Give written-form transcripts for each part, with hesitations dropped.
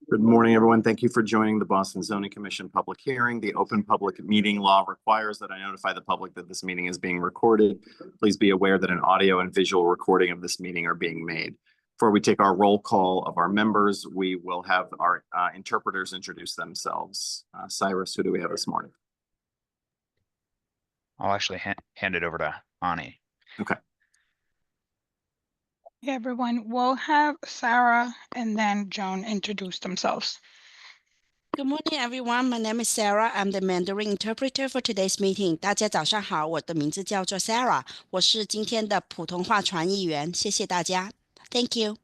Good morning, everyone. Thank you for joining the Boston Zoning Commission public hearing. The open public meeting law requires that I notify the public that this meeting is being recorded. Please be aware that an audio and visual recording of this meeting are being made. Before we take our roll call of our members, we will have our interpreters introduce themselves. Cyrus, who do we have this morning? I'll actually hand it over to Ani. Okay. Hey everyone, we'll have Sarah and then Joan introduce themselves. Good morning, everyone. My name is Sarah. I'm the Mandarin interpreter for today's meeting. 大家早上好，我的名字叫做 Sarah， 我是今天的普通话传译员。谢谢大家。Thank you.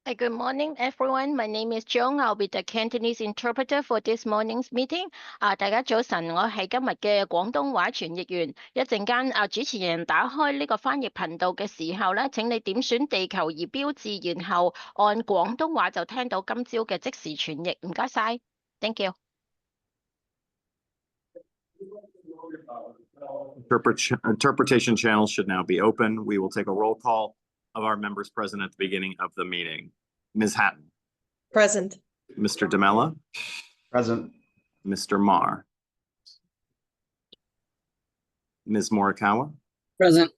Hi, good morning, everyone. My name is Joan. I'll be the Cantonese interpreter for this morning's meeting. 大家早晨，我係今日嘅廣東話傳譯員。一陣間主持人打開呢個翻譯頻道嘅時候咧，請你點選地球儀標誌，然後按廣東話就聽到今朝嘅即時傳譯。唔該晒 ，Thank you. Interpretation channels should now be open. We will take a roll call of our members present at the beginning of the meeting. Ms. Hatton. Present. Mr. DeMella. Present. Mr. Marr. Ms. Morikawa. Present.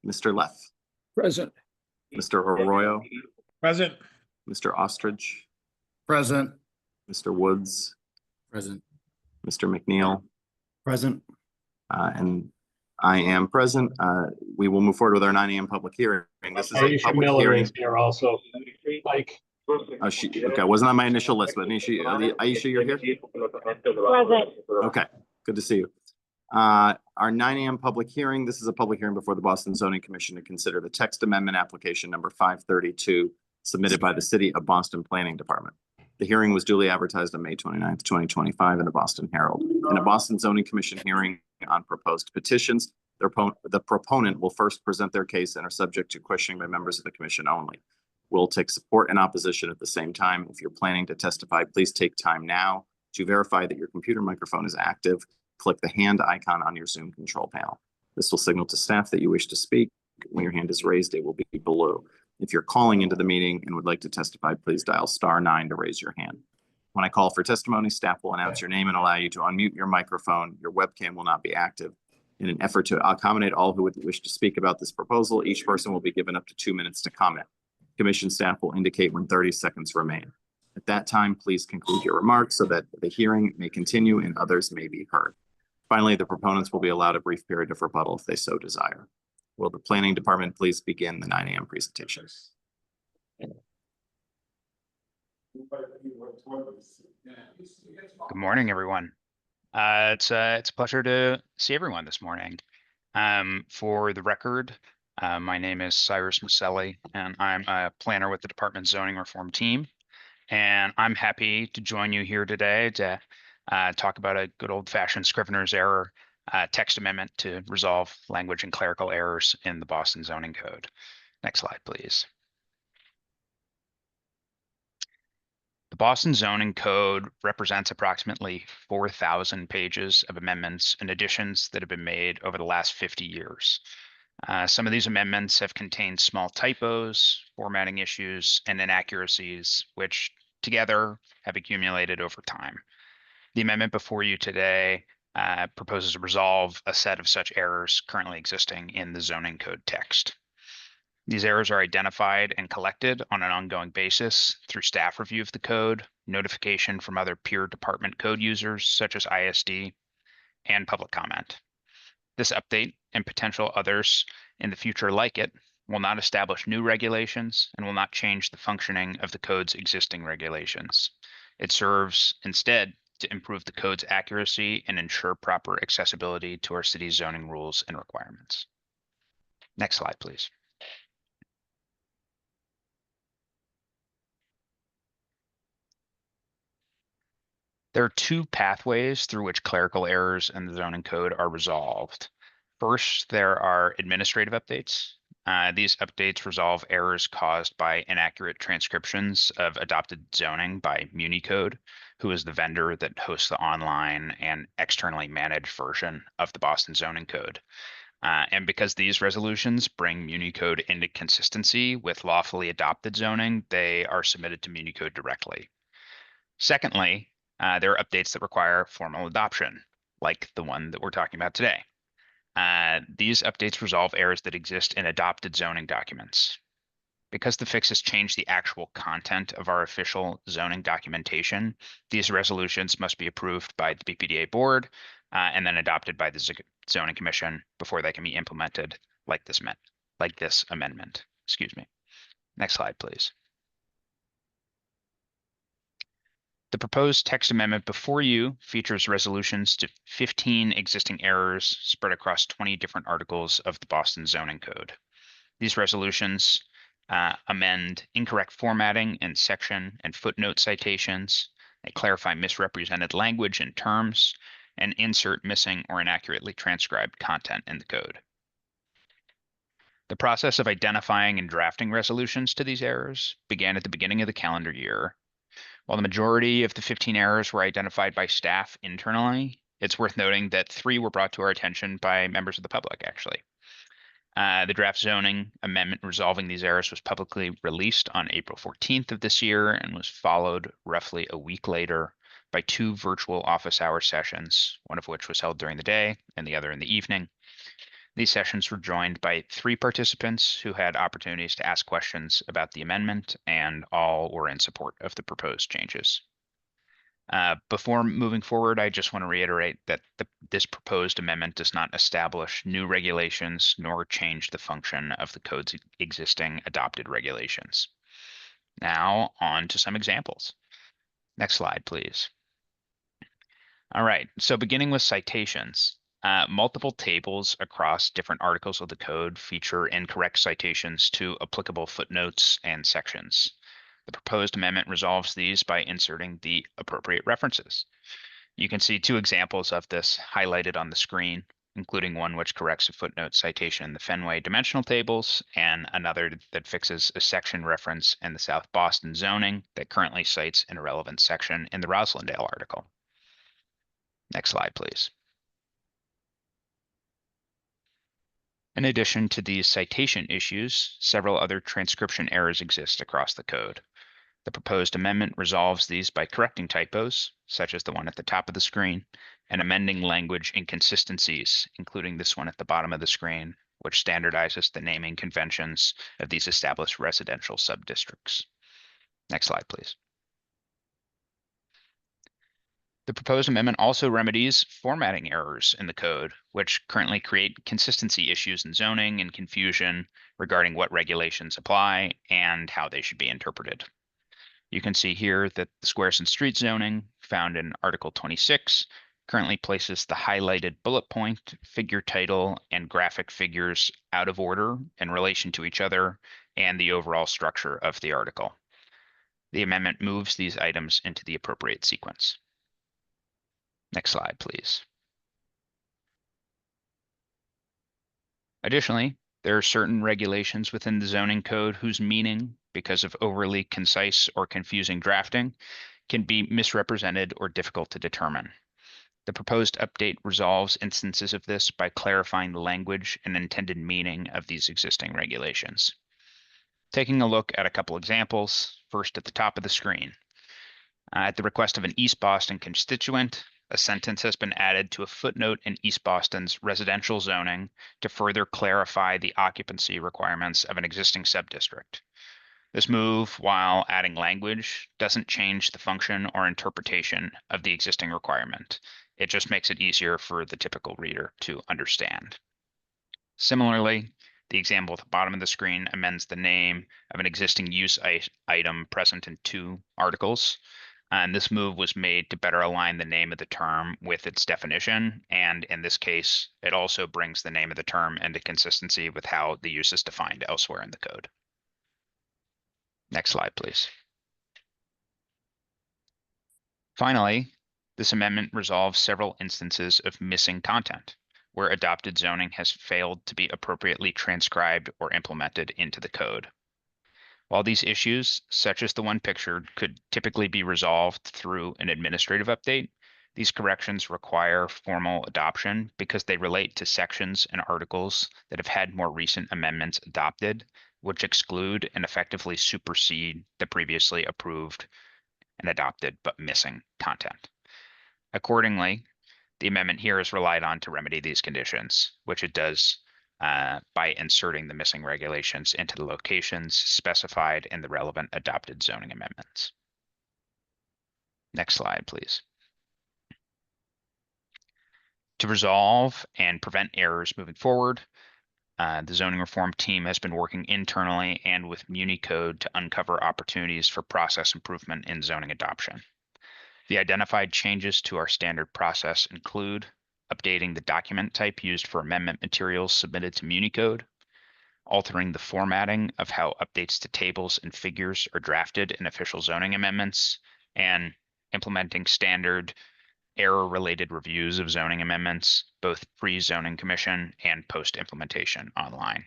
Mr. Leff. Present. Mr. Arroyo. Present. Mr. Ostrich. Present. Mr. Woods. Present. Mr. McNeil. Present. And I am present. We will move forward with our 9 a.m. public hearing. This is a Aisha public Miller hearing. is here also. Mike. Oh, okay, wasn't on my initial list, but Aisha, you're here? Present. Okay, good to see you. Our 9 a.m. public hearing. This is a public hearing before the Boston Zoning Commission to consider the text amendment application number 532 submitted by the City of Boston Planning Department. The hearing was duly advertised on May 29th, 2025 in the Boston Herald. In a Boston Zoning Commission hearing on proposed petitions, the proponent will first present their case and are subject to questioning by members of the commission only. We'll take support and opposition at the same time. If you're planning to testify, please take time now to verify that your computer microphone is active. Click the hand icon on your Zoom control panel. This will signal to staff that you wish to speak. When your hand is raised, it will be blue. If you're calling into the meeting and would like to testify, please dial *9 to raise your hand. When I call for testimony, staff will announce your name and allow you to unmute your microphone. Your webcam will not be active. In an effort to accommodate all who would wish to speak about this proposal, each person will be given up to 2 minutes to comment. Commission staff will indicate when 30 seconds remain. At that time, please conclude your remarks so that the hearing may continue and others may be heard. Finally, the proponents will be allowed a brief period of rebuttal if they so desire. Will the planning department please begin the 9 a.m. presentation? Good morning, everyone. It's a pleasure to see everyone this morning. For the record, my name is Cyrus Maselli, and I'm a planner with the Department Zoning Reform team. And I'm happy to join you here today to talk about a good old-fashioned Scrivener's error text amendment to resolve language and clerical errors in the Boston Zoning Code. Next slide, please. The Boston Zoning Code represents approximately 4,000 pages of amendments and additions that have been made over the last 50 years. Some of these amendments have contained small typos, formatting issues, and inaccuracies, which together have accumulated over time. The amendment before you today proposes to resolve a set of such errors currently existing in the zoning code text. These errors are identified and collected on an ongoing basis through staff review of the code, notification from other peer department code users such as ISD, and public comment. This update and potential others in the future like it will not establish new regulations and will not change the functioning of the code's existing regulations. It serves instead to improve the code's accuracy and ensure proper accessibility to our city's zoning rules and requirements. Next slide, please. There are two pathways through which clerical errors in the zoning code are resolved. First, there are administrative updates. These updates resolve errors caused by inaccurate transcriptions of adopted zoning by MuniCode, who is the vendor that hosts the online and externally managed version of the Boston Zoning Code. And because these resolutions bring MuniCode into consistency with lawfully adopted zoning, they are submitted to MuniCode directly. Secondly, there are updates that require formal adoption, like the one that we're talking about today. These updates resolve errors that exist in adopted zoning documents. Because the fixes change the actual content of our official zoning documentation, these resolutions must be approved by the BPDA board and then adopted by the zoning commission before they can be implemented like this amendment. Excuse me. Next slide, please. The proposed text amendment before you features resolutions to 15 existing errors spread across 20 different articles of the Boston Zoning Code. These resolutions amend incorrect formatting in section and footnote citations. They clarify misrepresented language and terms and insert missing or inaccurately transcribed content in the code. The process of identifying and drafting resolutions to these errors began at the beginning of the calendar year. While the majority of the 15 errors were identified by staff internally, it's worth noting that 3 were brought to our attention by members of the public, actually. The draft zoning amendment resolving these errors was publicly released on April 14th of this year and was followed roughly a week later by 2 virtual office hour sessions, one of which was held during the day and the other in the evening. These sessions were joined by 3 participants who had opportunities to ask questions about the amendment, and all were in support of the proposed changes. Before moving forward, I just want to reiterate that this proposed amendment does not establish new regulations nor change the function of the code's existing adopted regulations. Now on to some examples. Next slide, please. All right, so beginning with citations, multiple tables across different articles of the code feature incorrect citations to applicable footnotes and sections. The proposed amendment resolves these by inserting the appropriate references. You can see 2 examples of this highlighted on the screen, including one which corrects a footnote citation in the Fenway dimensional tables and another that fixes a section reference in the South Boston zoning that currently cites an irrelevant section in the Roslindale article. Next slide, please. In addition to these citation issues, several other transcription errors exist across the code. The proposed amendment resolves these by correcting typos, such as the one at the top of the screen, and amending language inconsistencies, including this one at the bottom of the screen, which standardizes the naming conventions of these established residential subdistricts. Next slide, please. The proposed amendment also remedies formatting errors in the code, which currently create consistency issues in zoning and confusion regarding what regulations apply and how they should be interpreted. You can see here that the squares and street zoning found in Article 26 currently places the highlighted bullet point, figure title, and graphic figures out of order in relation to each other and the overall structure of the article. The amendment moves these items into the appropriate sequence. Next slide, please. Additionally, there are certain regulations within the zoning code whose meaning, because of overly concise or confusing drafting, can be misrepresented or difficult to determine. The proposed update resolves instances of this by clarifying the language and intended meaning of these existing regulations. Taking a look at a couple examples, first at the top of the screen. At the request of an East Boston constituent, a sentence has been added to a footnote in East Boston's residential zoning to further clarify the occupancy requirements of an existing subdistrict. This move, while adding language, doesn't change the function or interpretation of the existing requirement. It just makes it easier for the typical reader to understand. Similarly, the example at the bottom of the screen amends the name of an existing use item present in 2 articles. And this move was made to better align the name of the term with its definition. And in this case, it also brings the name of the term into consistency with how the use is defined elsewhere in the code. Next slide, please. Finally, this amendment resolves several instances of missing content, where adopted zoning has failed to be appropriately transcribed or implemented into the code. While these issues, such as the one pictured, could typically be resolved through an administrative update, These corrections require formal adoption because they relate to sections and articles that have had more recent amendments adopted, which exclude and effectively supersede the previously approved and adopted but missing content. Accordingly, the amendment here is relied on to remedy these conditions, which it does by inserting the missing regulations into the locations specified in the relevant adopted zoning amendments. Next slide, please. To resolve and prevent errors moving forward, the zoning reform team has been working internally and with MuniCode to uncover opportunities for process improvement in zoning adoption. The identified changes to our standard process include updating the document type used for amendment materials submitted to MuniCode, altering the formatting of how updates to tables and figures are drafted in official zoning amendments, and implementing standard error-related reviews of zoning amendments, both pre-zoning commission and post-implementation online.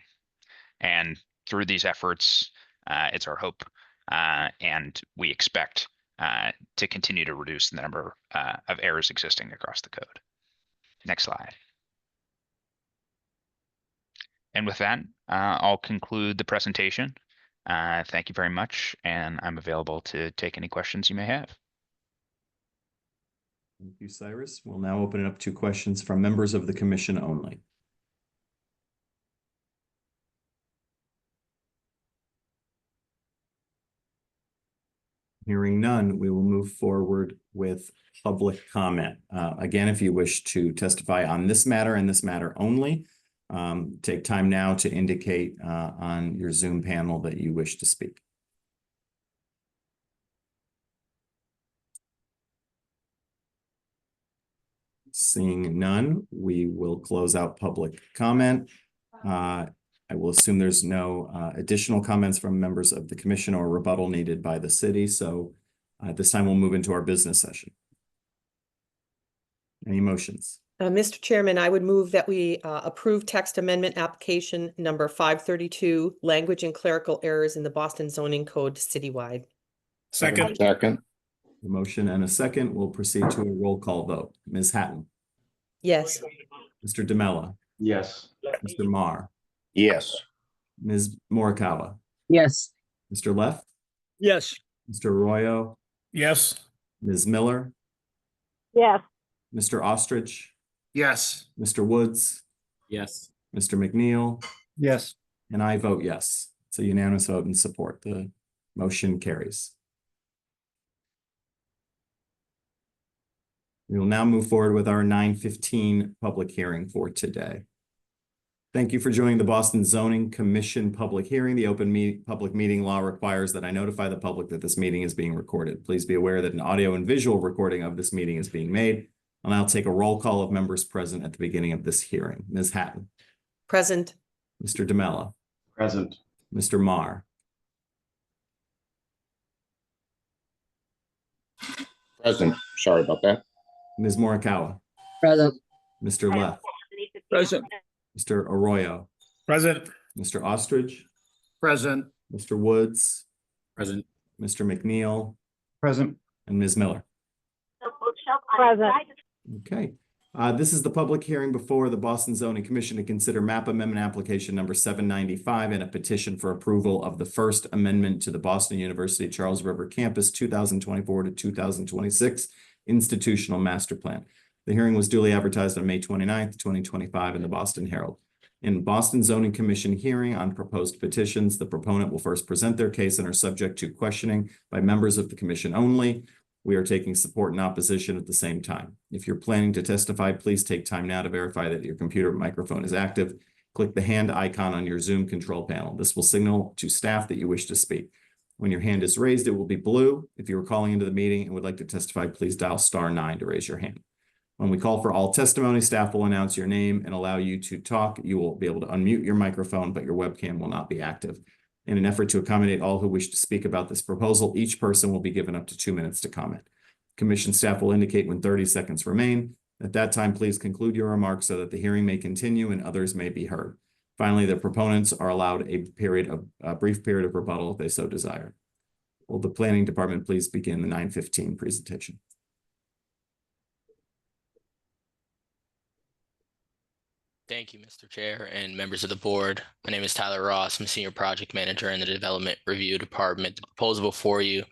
And through these efforts, it's our hope and we expect to continue to reduce the number of errors existing across the code. Next slide. And with that, I'll conclude the presentation. Thank you very much, and I'm available to take any questions you may have. Thank you, Cyrus. We'll now open it up to questions from members of the commission only. Hearing none, we will move forward with public comment. Again, if you wish to testify on this matter and this matter only, take time now to indicate on your Zoom panel that you wish to speak. Seeing none, we will close out public comment. I will assume there's no additional comments from members of the commission or rebuttal needed by the city. So at this time, we'll move into our business session. Any motions? Mr. Chairman, I would move that we approve text amendment application number 532, language and clerical errors in the Boston zoning code citywide. Second. A motion and a second. We'll proceed to a roll call vote. Ms. Hatton. Yes. Mr. DeMella. Yes. Mr. Marr. Yes. Ms. Morikawa. Yes. Mr. Leff. Yes. Mr. Arroyo. Yes. Ms. Miller. Yes. Mr. Ostrich. Yes. Mr. Woods. Yes. Mr. McNeil. Yes. And I vote yes. It's a unanimous vote in support. The motion carries. We will now move forward with our 9:15 public hearing for today. Thank you for joining the Boston Zoning Commission public hearing. The public meeting law requires that I notify the public that this meeting is being recorded. Please be aware that an audio and visual recording of this meeting is being made. And I'll take a roll call of members present at the beginning of this hearing. Ms. Hatton. Present. Mr. DeMella. Present. Mr. Marr. Present. Sorry about that. Ms. Morikawa. Present. Mr. Leff. Present. Mr. Arroyo. Present. Mr. Ostrich. Present. Mr. Woods. Present. Mr. McNeil. Present. And Ms. Miller. Present. Okay. This is the public hearing before the Boston Zoning Commission to consider map amendment application number 795 and a petition for approval of the first amendment to the Boston University Charles River Campus 2024 to 2026 institutional master plan. The hearing was duly advertised on May 29th, 2025 in the Boston Herald. In Boston Zoning Commission hearing on proposed petitions, the proponent will first present their case and are subject to questioning by members of the commission only. We are taking support and opposition at the same time. If you're planning to testify, please take time now to verify that your computer microphone is active. Click the hand icon on your Zoom control panel. This will signal to staff that you wish to speak. When your hand is raised, it will be blue. If you are calling into the meeting and would like to testify, please dial *9 to raise your hand. When we call for all testimony, staff will announce your name and allow you to talk. You will be able to unmute your microphone, but your webcam will not be active. In an effort to accommodate all who wish to speak about this proposal, each person will be given up to 2 minutes to comment. Commission staff will indicate when 30 seconds remain. At that time, please conclude your remarks so that the hearing may continue and others may be heard. Finally, the proponents are allowed a brief period of rebuttal if they so desire. Will the planning department please begin the 9:15 presentation? Thank you, Mr. Chair and members of the board. My name is Tyler Ross. I'm a Senior Project Manager in the Development Review Department. The proposal before you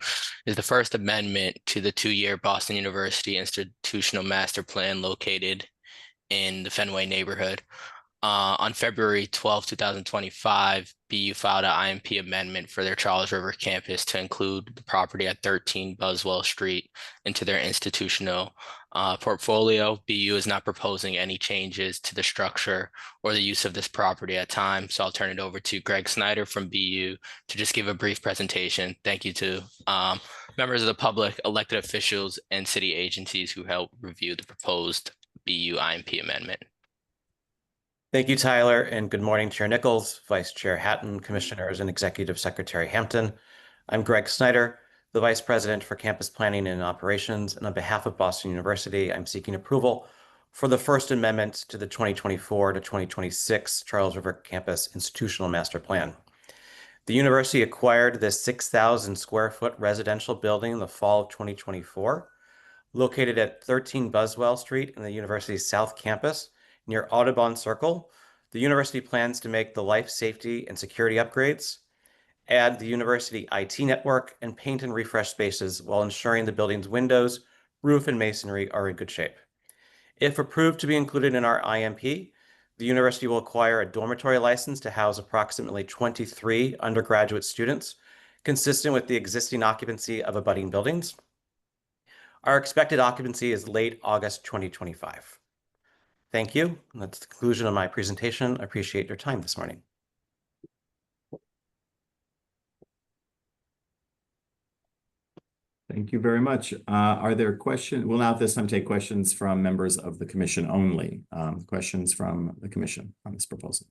is the first amendment to the 2-year Boston University Institutional Master Plan located in the Fenway neighborhood. On February 12, 2025, BU filed an IMP amendment for their Charles River campus to include the property at 13 Buswell Street into their institutional portfolio. BU is not proposing any changes to the structure or the use of this property at time. So I'll turn it over to Greg Snyder from BU to just give a brief presentation. Thank you to members of the public, elected officials, and city agencies who helped review the proposed BU IMP amendment. Thank you, Tyler, and good morning, Chair Nichols, Vice Chair Hatton, Commissioners, and Executive Secretary Hampton. I'm Greg Snyder, the Vice President for Campus Planning and Operations, and on behalf of Boston University, I'm seeking approval for the First Amendment to the 2024 to 2026 Charles River Campus Institutional Master Plan. The university acquired this 6,000 square foot residential building in the fall of 2024, located at 13 Buswell Street in the university's South Campus, near Audubon Circle. The university plans to make the life safety and security upgrades, add the university IT network, and paint and refresh spaces while ensuring the building's windows, roof, and masonry are in good shape. If approved to be included in our IMP, the university will acquire a dormitory license to house approximately 23 undergraduate students, consistent with the existing occupancy of abutting buildings. Our expected occupancy is late August 2025. Thank you. That's the conclusion of my presentation. I appreciate your time this morning. Thank you very much. Are there questions? We'll now at this time take questions from members of the commission only. Questions from the commission on this proposal.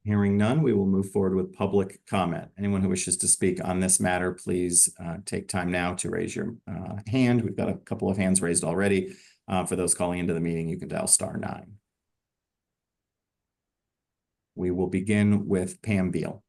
Hearing none, we will move forward with public comment. Anyone who wishes to speak on this matter, please take time now to raise your hand. We've got a couple of hands raised already. For those calling into the meeting, you can dial *9. We will begin with Pam Beal.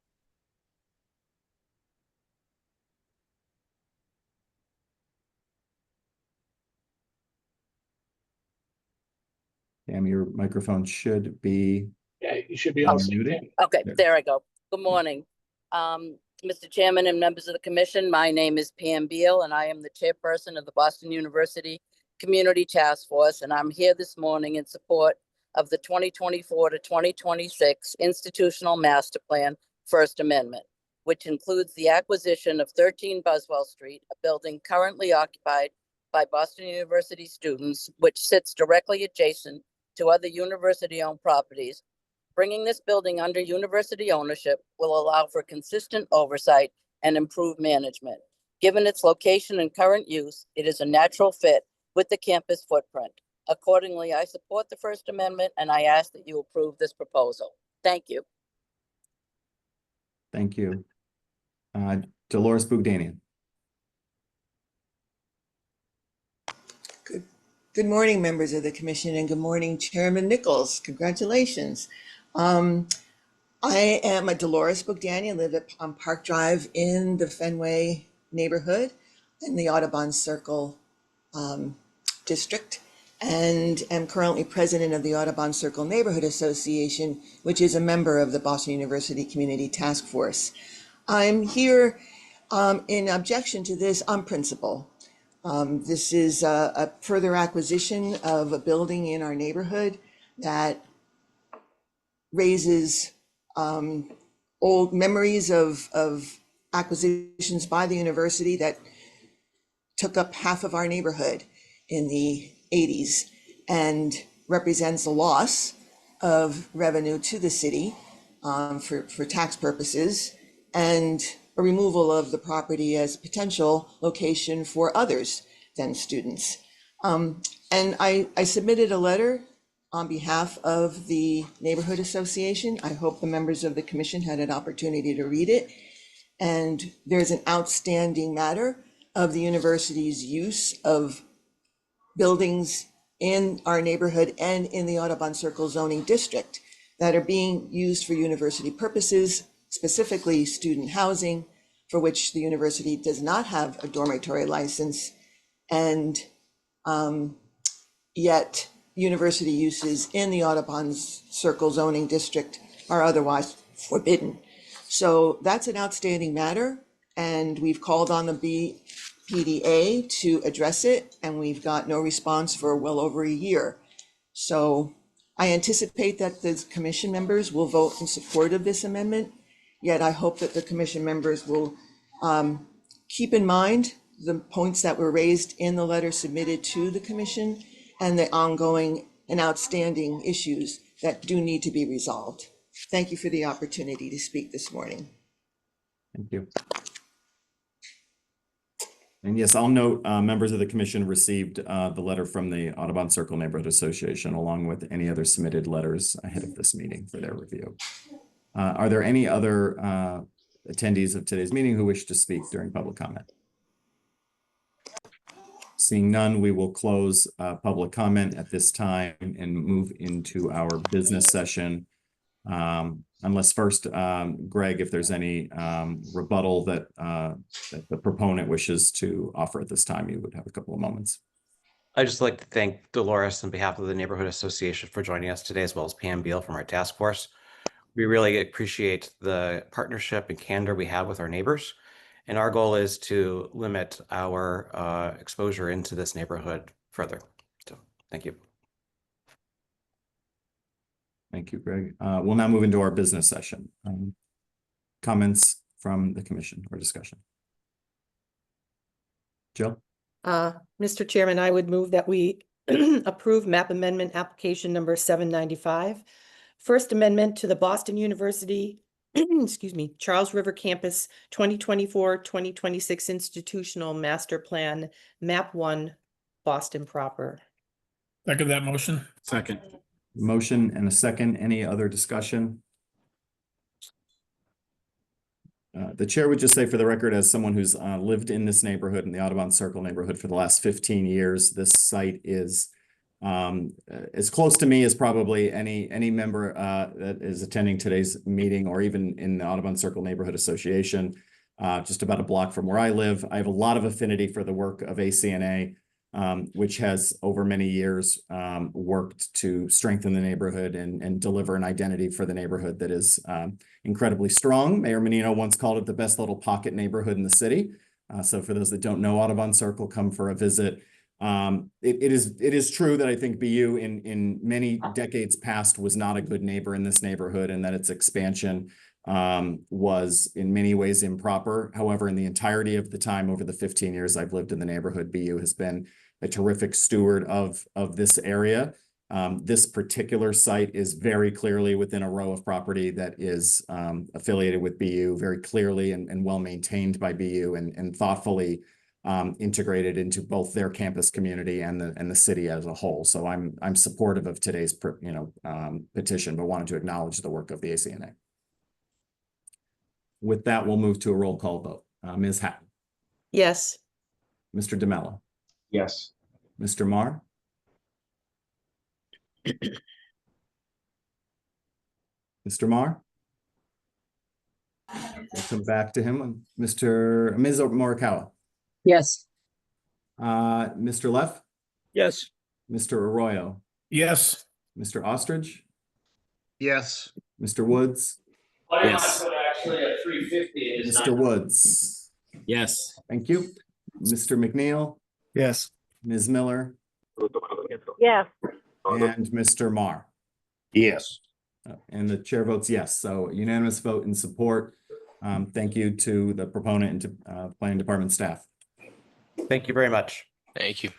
Pam, your microphone should be Yeah, you should be on. unmuted. Okay, there I go. Good morning. Mr. Chairman and members of the commission, my name is Pam Beal, and I am the chairperson of the Boston University Community Task Force, and I'm here this morning in support of the 2024 to 2026 Institutional Master Plan First Amendment, which includes the acquisition of 13 Buswell Street, a building currently occupied by Boston University students, which sits directly adjacent to other university-owned properties. Bringing this building under university ownership will allow for consistent oversight and improved management. Given its location and current use, it is a natural fit with the campus footprint. Accordingly, I support the First Amendment, and I ask that you approve this proposal. Thank you. Thank you. Dolores Bugdanian. Good morning, members of the commission, and good morning, Chairman Nichols. Congratulations. I am a Dolores Bugdanian, live on Park Drive in the Fenway neighborhood in the Audubon Circle district, and am currently president of the Audubon Circle Neighborhood Association, which is a member of the Boston University Community Task Force. I'm here in objection to this on principle. This is a further acquisition of a building in our neighborhood that raises old memories of acquisitions by the university that took up half of our neighborhood in the 80s and represents a loss of revenue to the city for tax purposes, and a removal of the property as a potential location for others than students. And I submitted a letter on behalf of the Neighborhood Association. I hope the members of the commission had an opportunity to read it. And there's an outstanding matter of the university's use of buildings in our neighborhood and in the Audubon Circle zoning district that are being used for university purposes, specifically student housing, for which the university does not have a dormitory license, and Yet university uses in the Audubon Circle zoning district are otherwise forbidden. So that's an outstanding matter, and we've called on the BPDA to address it, and we've got no response for well over a year. So I anticipate that the commission members will vote in support of this amendment, yet I hope that the commission members will keep in mind the points that were raised in the letter submitted to the commission and the ongoing and outstanding issues that do need to be resolved. Thank you for the opportunity to speak this morning. Thank you. And yes, I'll note, members of the commission received the letter from the Audubon Circle Neighborhood Association, along with any other submitted letters ahead of this meeting for their review. Are there any other attendees of today's meeting who wish to speak during public comment? Seeing none, we will close public comment at this time and move into our business session. Unless first, Greg, if there's any rebuttal that the proponent wishes to offer at this time, you would have a couple of moments. I'd just like to thank Dolores on behalf of the Neighborhood Association for joining us today, as well as Pam Beal from our task force. We really appreciate the partnership and candor we have with our neighbors. And our goal is to limit our exposure into this neighborhood further. So thank you. Thank you, Greg. We'll now move into our business session. Comments from the commission or discussion? Jill? Mr. Chairman, I would move that we approve map amendment application number 795. First amendment to the Boston University excuse me, Charles River Campus 2024-2026 Institutional Master Plan, Map 1, Boston proper. Second that motion. Second. Motion and a second. Any other discussion? The chair would just say, for the record, as someone who's lived in this neighborhood, in the Audubon Circle neighborhood for the last 15 years, this site is as close to me as probably any member that is attending today's meeting, or even in the Audubon Circle Neighborhood Association, just about a block from where I live. I have a lot of affinity for the work of ACNA, which has over many years worked to strengthen the neighborhood and deliver an identity for the neighborhood that is incredibly strong. Mayor Menino once called it the best little pocket neighborhood in the city. So for those that don't know Audubon Circle, come for a visit. It is true that I think BU in many decades past was not a good neighbor in this neighborhood, and that its expansion was in many ways improper. However, in the entirety of the time over the 15 years I've lived in the neighborhood, BU has been a terrific steward of this area. This particular site is very clearly within a row of property that is affiliated with BU, very clearly and well maintained by BU, and thoughtfully integrated into both their campus community and the city as a whole. So I'm supportive of today's petition, but wanted to acknowledge the work of the ACNA. With that, we'll move to a roll call vote. Ms. Hatton. Yes. Mr. DeMello. Yes. Mr. Marr. Mr. Marr. We'll come back to him. Ms. Morikawa. Yes. Mr. Leff. Yes. Mr. Arroyo. Yes. Mr. Ostrich. Yes. Mr. Woods. Yes. Actually at 350. Mr. Woods. Yes. Thank you. Mr. McNeil. Yes. Ms. Miller. Yes. And Mr. Marr. Yes. And the chair votes yes. So unanimous vote in support. Thank you to the proponent and to planning department staff. Thank you very much. Thank you.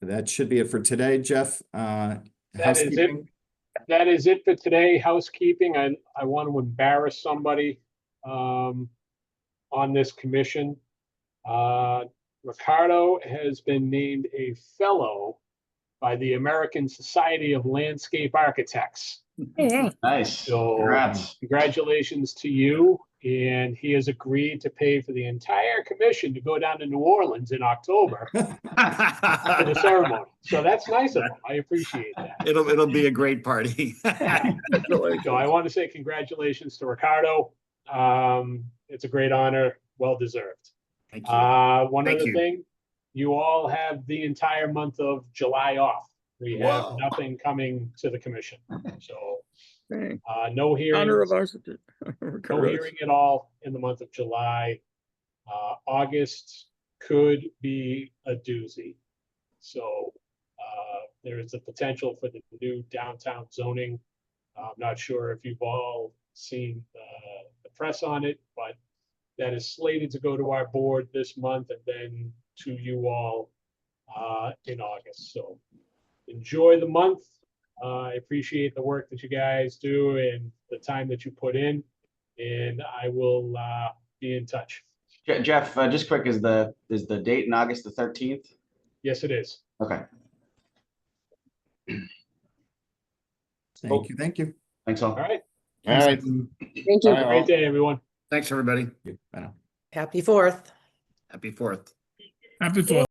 That should be it for today, Jeff. That is it. Housekeeping? That is it for today. Housekeeping. I want to embarrass somebody on this commission. Ricardo has been named a fellow by the American Society of Landscape Architects. Nice. So Congrats. congratulations to you. And he has agreed to pay for the entire commission to go down to New Orleans in October for the ceremony. So that's nice of him. I appreciate that. It'll be a great party. So I want to say congratulations to Ricardo. It's a great honor, well deserved. Thank you. One Thank other you. thing, you all have the entire month of July off. We have Whoa. nothing coming to the commission. So, Dang. no Honor hearings, of ours. no hearing at all in the month of July. August could be a doozy. So, there is a potential for the new downtown zoning. I'm not sure if you've all seen the press on it, but that is slated to go to our board this month and then to you all in August. So enjoy the month. I appreciate the work that you guys do and the time that you put in, and I will be in touch. Jeff, just quick, is the date in August the 13th? Yes, it is. Okay. Thank you. Thank you. Thanks all. All right. All right. Thank you. Bye, all. Great day, everyone. Thanks, everybody. Happy 4th. Happy 4th. Happy 4th.